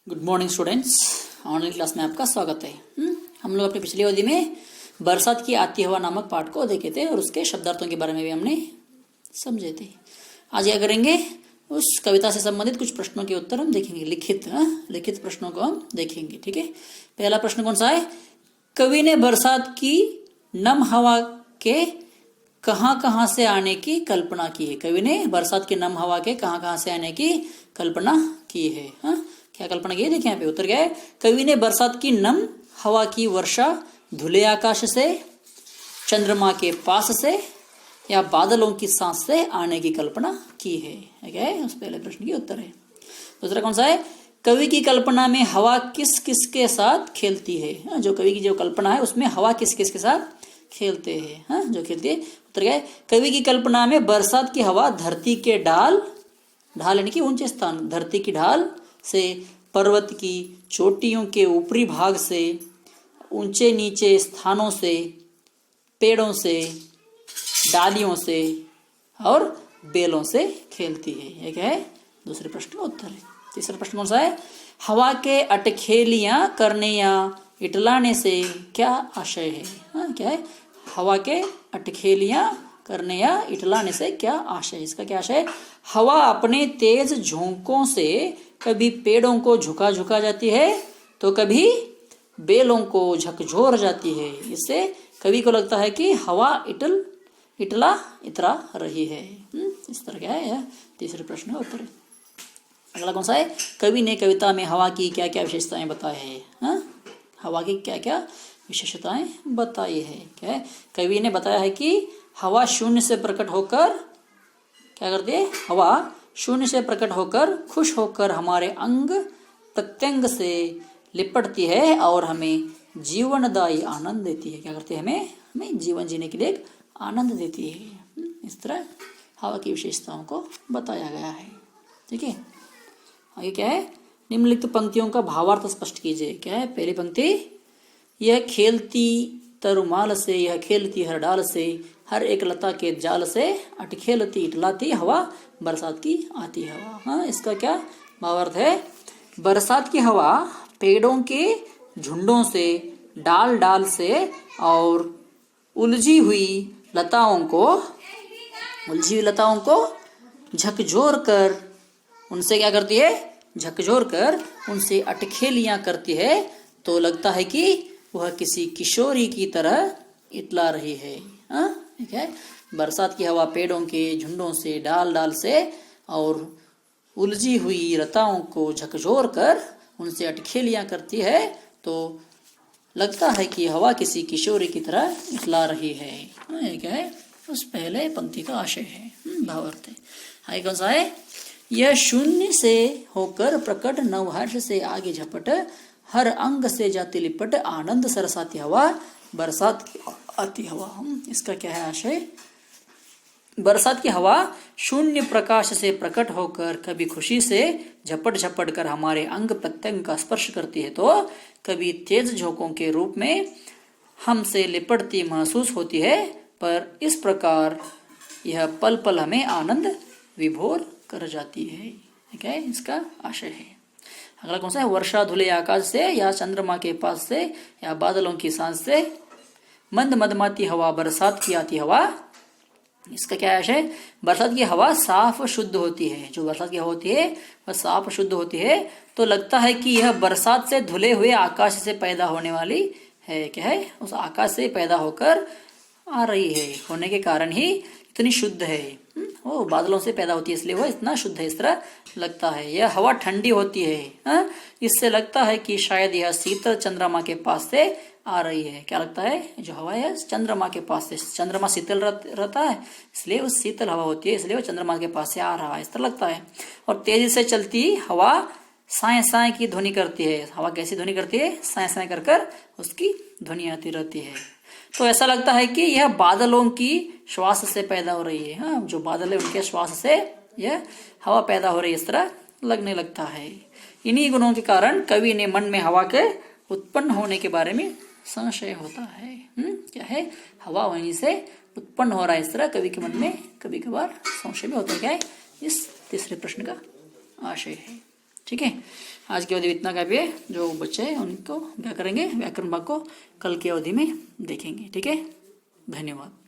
Good morning students, online class में आपका स्वागत है। हम लोग अपनी पिछली अवधि में बरसात की आती हवा नामक पाठ को देखे थे और उसके शब्दार्थों के बारे में भी हमने समझे थे। आज क्या करेंगे, उस कविता से संबंधित कुछ प्रश्नों के उत्तर हम देखेंगे। लिखित प्रश्नों को हम देखेंगे। ठीक है, पहला प्रश्न कौन सा है? कवि ने बरसात की नम हवा के कहाँ कहाँ से आने की कल्पना की है। कवि ने बरसात की नम हवा के कहाँ कहाँ से आने की कल्पना की है। क्या कल्पना की है? देखिए यहाँ पे उत्तर क्या है। कवि ने बरसात की नम हवा की वर्षा धुले आकाश से, चंद्रमा के पास से या बादलों की सांस से आने की कल्पना की है। क्या है? उस पहले प्रश्न की उत्तर है। दूसरा कौन सा है? कवि की कल्पना में हवा किस किस के साथ खेलती है। जो कवि की जो कल्पना है उसमें हवा किस किस के साथ खेलते हैं, जो खेलती है। उत्तर क्या है? कवि की कल्पना में बरसात की हवा धरती के ढाल यानी कि ऊंचे स्थान, धरती की ढाल से, पर्वत की चोटियों के ऊपरी भाग से, ऊंचे नीचे स्थानों से, पेड़ों से, डालियों से और बेलों से खेलती है। ये क्या है? दूसरे प्रश्न का उत्तर है। तीसरा प्रश्न कौन सा है? हवा के अटखेलियां करने या इटलाने से क्या आशय है। क्या है? हवा के अटखेलियां करने या इटलाने से क्या आशय है? इसका क्या आशय है? हवा अपने तेज झोंकों से कभी पेड़ों को झुका झुका जाती है तो कभी बेलों को झकझोर जाती है। इससे कवि को लगता है कि हवा इतरा रही है। इस तरह क्या है? यह तीसरे प्रश्न का उत्तर है। अगला कौन सा है? कवि ने कविता में हवा की क्या क्या विशेषताएं बताई है। हवा की क्या क्या विशेषताएं बताई है। क्या है? कवि ने बताया है कि हवा शून्य से प्रकट होकर क्या करती है? हवा शून्य से प्रकट होकर खुश होकर हमारे अंग प्रत्यंग से लिपटती है और हमें जीवनदायी आनंद देती है। क्या करती है? हमें जीवन जीने के लिए एक आनंद देती है। इस तरह हवा की विशेषताओं को बताया गया है। ठीक है, आगे क्या है? निम्नलिखित पंक्तियों का भावार्थ स्पष्ट कीजिए। क्या है? पहली पंक्ति, यह खेलती तरुमाल से, यह खेलती हर डाल से, हर एक लता के जाल से, अटखेलती इटलाती हवा बरसात की आती हवा। इसका क्या भावार्थ है? बरसात की हवा पेड़ों के झुंडों से, डाल डाल से और उलझी हुई लताओं को झकझोर कर उनसे क्या करती है? झकझोर कर उनसे अटखेलियां करती है तो लगता है कि वह किसी किशोरी की तरह इतला रही है। ठीक है, बरसात की हवा पेड़ों के झुंडों से, डाल डाल से और उलझी हुई लताओं को झकझोर कर उनसे अटखेलियां करती है तो लगता है कि हवा किसी किशोरी की तरह इतला रही है। ये क्या है? उस पहले पंक्ति का आशय है, भावार्थ है। आगे कौन सा है? यह शून्य से होकर प्रकट नवहर्ष से आगे झपट, हर अंग से जाती लिपट, आनंद सरसाती हवा बरसात की आती हवा। इसका क्या है आशय? बरसात की हवा शून्य प्रकाश से प्रकट होकर कभी खुशी से झपट झपट कर हमारे अंग प्रत्यंग का स्पर्श करती है तो कभी तेज झोंकों के रूप में हमसे लिपटती महसूस होती है, पर इस प्रकार यह पल पल हमें आनंद विभोर कर जाती है। ठीक है, इसका आशय है। अगला कौन सा है? वर्षा धुले आकाश से या चंद्रमा के पास से या बादलों की सांस से, मंद मदमाती हवा बरसात की आती हवा। इसका क्या आशय? बरसात की हवा साफ शुद्ध होती है। जो बरसात की हवा होती है वह साफ शुद्ध होती है तो लगता है कि यह बरसात से धुले हुए आकाश से पैदा होने वाली है। क्या है? उस आकाश से पैदा होकर आ रही है, होने के कारण ही इतनी शुद्ध है। वो बादलों से पैदा होती है इसलिए वह इतना शुद्ध है, इस तरह लगता है। यह हवा ठंडी होती है। इससे लगता है कि शायद यह शीतल चंद्रमा के पास से आ रही है। क्या लगता है? जो हवा है चंद्रमा के पास से, चंद्रमा शीतल रहता है इसलिए उस शीतल हवा होती है, इसलिए वो चंद्रमा के पास से आ रहा है, इस तरह लगता है। और तेजी से चलती हवा साए साए की ध्वनि करती है। हवा कैसी ध्वनि करती है? साए साए कर कर उसकी ध्वनि आती रहती है। तो ऐसा लगता है कि यह बादलों की श्वास से पैदा हो रही है। जो बादल है उनके श्वास से यह हवा पैदा हो रही है, इस तरह लगने लगता है। इन्हीं गुणों के कारण कवि ने मन में हवा के उत्पन्न होने के बारे में संशय होता है। क्या है? हवा वहीं से उत्पन्न हो रहा है, इस तरह कवि के मन में कभी कभार संशय भी होता है। क्या है? इस तीसरे प्रश्न का आशय है। ठीक है, आज की अवधि में इतना काफी है। जो बच्चे हैं उनको क्या करेंगे, व्याकरण भाग को कल की अवधि में देखेंगे। ठीक है, धन्यवाद।